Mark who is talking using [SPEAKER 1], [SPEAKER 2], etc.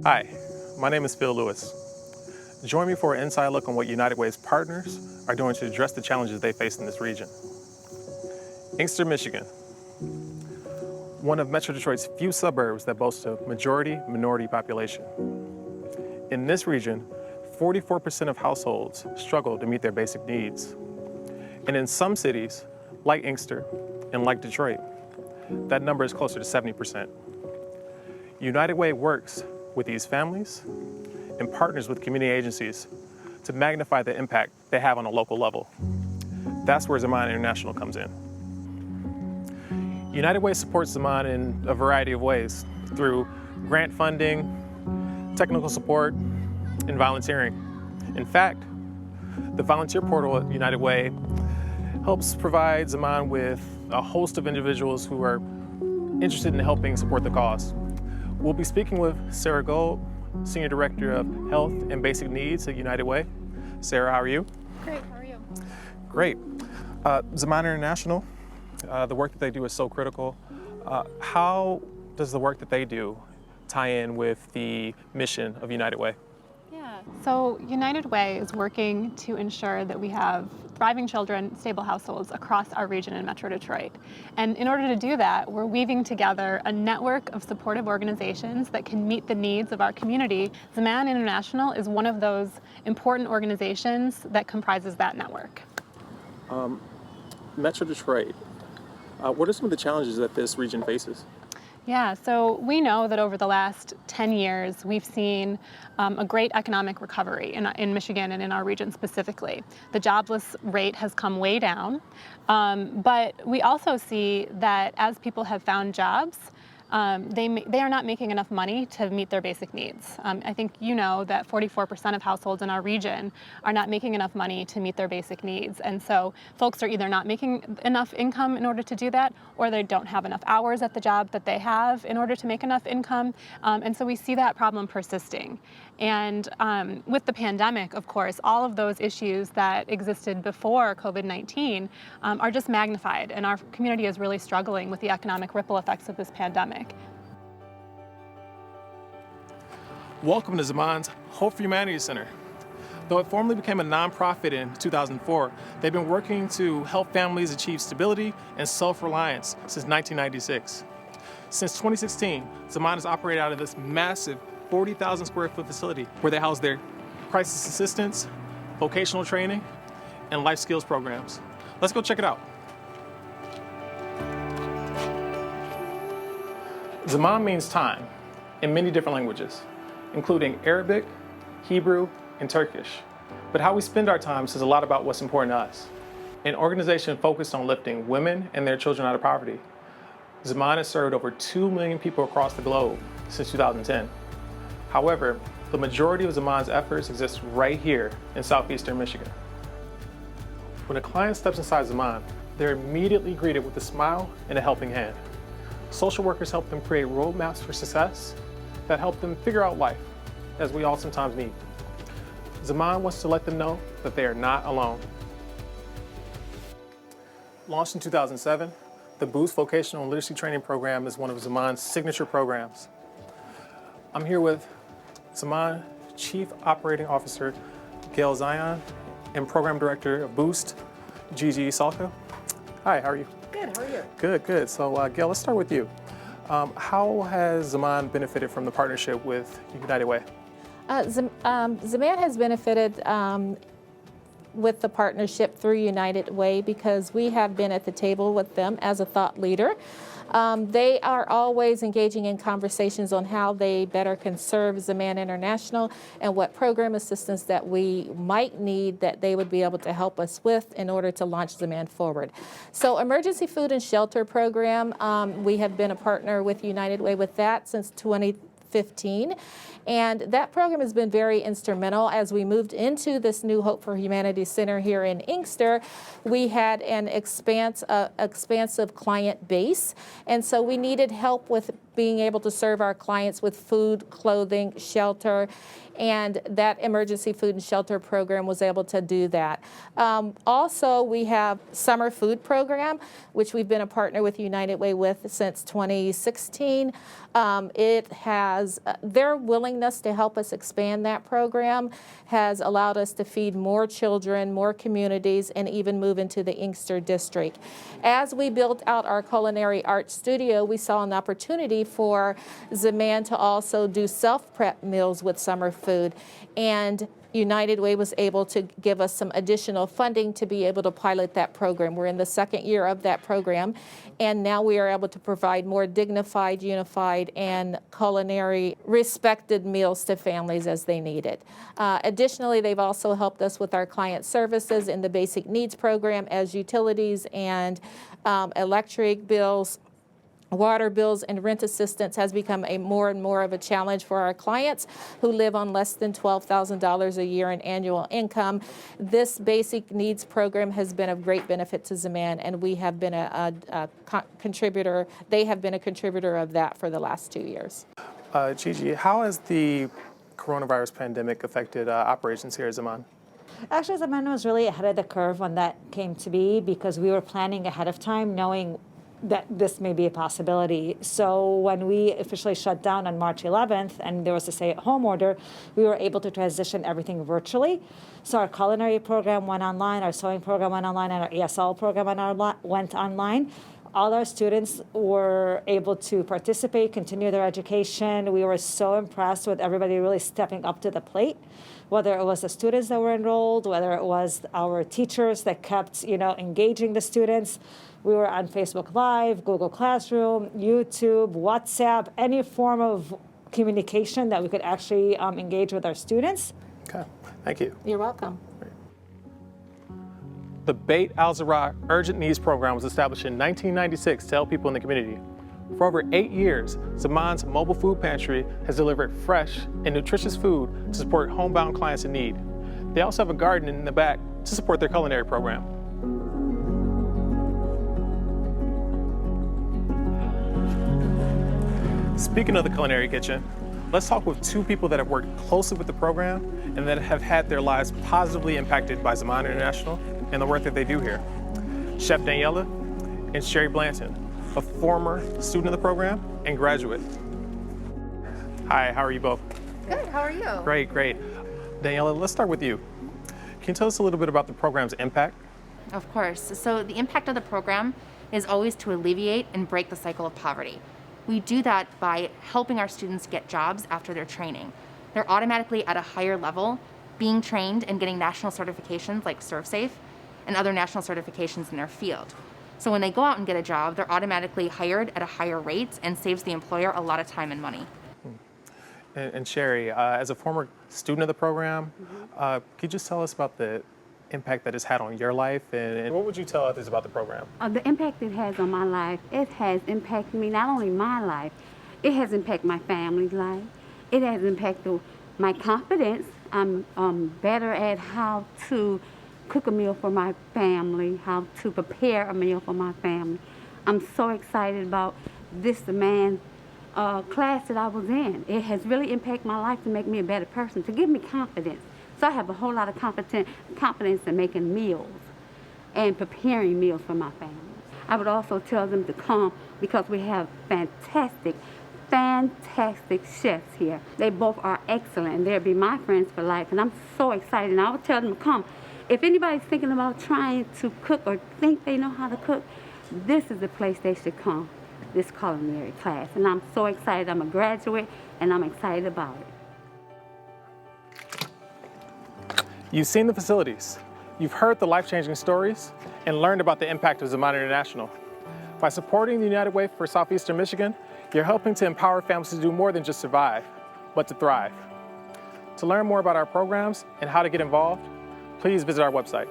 [SPEAKER 1] Hi, my name is Phil Lewis. Join me for an inside look on what United Way's partners are doing to address the challenges they face in this region. Inkster, Michigan, one of Metro Detroit's few suburbs that boasts a majority-minority population. In this region, 44% of households struggle to meet their basic needs. And in some cities, like Inkster and like Detroit, that number is closer to 70%. United Way works with these families and partners with community agencies to magnify the impact they have on a local level. That's where Zaman International comes in. United Way supports Zaman in a variety of ways through grant funding, technical support, and volunteering. In fact, the volunteer portal at United Way helps provide Zaman with a host of individuals who are interested in helping support the cause. We'll be speaking with Sarah Gold, Senior Director of Health and Basic Needs at United Way. Sarah, how are you?
[SPEAKER 2] Great, how are you?
[SPEAKER 1] Great. Zaman International, the work that they do is so critical. How does the work that they do tie in with the mission of United Way?
[SPEAKER 2] Yeah, so United Way is working to ensure that we have thriving children, stable households across our region in Metro Detroit. And in order to do that, we're weaving together a network of supportive organizations that can meet the needs of our community. Zaman International is one of those important organizations that comprises that network.
[SPEAKER 1] Metro Detroit, what are some of the challenges that this region faces?
[SPEAKER 2] Yeah, so we know that over the last 10 years, we've seen a great economic recovery in Michigan and in our region specifically. The jobless rate has come way down, but we also see that as people have found jobs, they are not making enough money to meet their basic needs. I think you know that 44% of households in our region are not making enough money to meet their basic needs. And so folks are either not making enough income in order to do that, or they don't have enough hours at the job that they have in order to make enough income. And so we see that problem persisting. And with the pandemic, of course, all of those issues that existed before COVID-19 are just magnified, and our community is really struggling with the economic ripple effects of this pandemic.
[SPEAKER 1] Welcome to Zaman's Hope for Humanity Center. Though it formally became a nonprofit in 2004, they've been working to help families achieve stability and self-reliance since 1996. Since 2016, Zaman has operated out of this massive 40,000 square foot facility where they house their crisis assistance, vocational training, and life skills programs. Let's go check it out. Zaman means time in many different languages, including Arabic, Hebrew, and Turkish. But how we spend our time says a lot about what's important to us. An organization focused on lifting women and their children out of poverty, Zaman has served over 2 million people across the globe since 2010. However, the majority of Zaman's efforts exist right here in southeastern Michigan. When a client steps inside Zaman, they're immediately greeted with a smile and a helping hand. Social workers help them create roadmaps for success that help them figure out life, as we all sometimes need. Zaman wants to let them know that they are not alone. Launched in 2007, the Boost Vocational and Literacy Training Program is one of Zaman's signature programs. I'm here with Zaman Chief Operating Officer Gail Zion and Program Director of Boost, Gigi Salka. Hi, how are you?
[SPEAKER 3] Good, how are you?
[SPEAKER 1] Good, good. So Gail, let's start with you. How has Zaman benefited from the partnership with United Way?
[SPEAKER 3] Zaman has benefited with the partnership through United Way because we have been at the table with them as a thought leader. They are always engaging in conversations on how they better can serve Zaman International and what program assistance that we might need that they would be able to help us with in order to launch Zaman forward. So Emergency Food and Shelter Program, we have been a partner with United Way with that since 2015. And that program has been very instrumental. As we moved into this new Hope for Humanity Center here in Inkster, we had an expansive client base, and so we needed help with being able to serve our clients with food, clothing, shelter, and that emergency food and shelter program was able to do that. Also, we have summer food program, which we've been a partner with United Way with since 2016. It has their willingness to help us expand that program has allowed us to feed more children, more communities, and even move into the Inkster district. As we built out our culinary arts studio, we saw an opportunity for Zaman to also do self-prep meals with summer food, and United Way was able to give us some additional funding to be able to pilot that program. We're in the second year of that program, and now we are able to provide more dignified, unified, and culinary respected meals to families as they need it. Additionally, they've also helped us with our client services in the basic needs program as utilities and electric bills, water bills, and rent assistance has become more and more of a challenge for our clients who live on less than $12,000 a year in annual income. This basic needs program has been of great benefit to Zaman, and we have been a contributor. They have been a contributor of that for the last 2 years.
[SPEAKER 1] Gigi, how has the coronavirus pandemic affected operations here at Zaman?
[SPEAKER 4] Actually, Zaman was really ahead of the curve when that came to be because we were planning ahead of time, knowing that this may be a possibility. So when we officially shut down on March 11th and there was a stay-at-home order, we were able to transition everything virtually. So our culinary program went online, our sewing program went online, and our ESL program went online. All our students were able to participate, continue their education. We were so impressed with everybody really stepping up to the plate, whether it was the students that were enrolled, whether it was our teachers that kept, engaging the students. We were on Facebook Live, Google Classroom, YouTube, WhatsApp, any form of communication that we could actually engage with our students.
[SPEAKER 1] Okay, thank you.
[SPEAKER 3] You're welcome.
[SPEAKER 1] The Beit al-Zara Urgent Needs Program was established in 1996 to help people in the community. For over 8 years, Zaman's mobile food pantry has delivered fresh and nutritious food to support homebound clients in need. They also have a garden in the back to support their culinary program. Speaking of the culinary kitchen, let's talk with two people that have worked closely with the program and that have had their lives positively impacted by Zaman International and the work that they do here. Chef Daniela and Sherry Blanton, a former student of the program and graduate. Hi, how are you both?
[SPEAKER 5] Good, how are you?
[SPEAKER 1] Great, great. Daniela, let's start with you. Can you tell us a little bit about the program's impact?
[SPEAKER 5] Of course. So the impact of the program is always to alleviate and break the cycle of poverty. We do that by helping our students get jobs after their training. They're automatically at a higher level, being trained and getting national certifications like ServSafe and other national certifications in their field. So when they go out and get a job, they're automatically hired at a higher rate and saves the employer a lot of time and money.
[SPEAKER 1] And Sherry, as a former student of the program, could you just tell us about the impact that it's had on your life, and what would you tell others about the program?
[SPEAKER 6] The impact it has on my life, it has impacted me, not only my life, it has impacted my family's life. It has impacted my confidence. I'm better at how to cook a meal for my family, how to prepare a meal for my family. I'm so excited about this Zaman class that I was in. It has really impacted my life to make me a better person, to give me confidence. So I have a whole lot of confidence in making meals and preparing meals for my family. I would also tell them to come because we have fantastic chefs here. They both are excellent, and they'll be my friends for life, and I'm so excited. And I would tell them to come. If anybody's thinking about trying to cook or think they know how to cook, this is the place they should come, this culinary class. And I'm so excited. I'm a graduate, and I'm excited about it.
[SPEAKER 1] You've seen the facilities, you've heard the life-changing stories, and learned about the impact of Zaman International. By supporting the United Way for Southeastern Michigan, you're helping to empower families to do more than just survive, but to thrive. To learn more about our programs and how to get involved, please visit our website.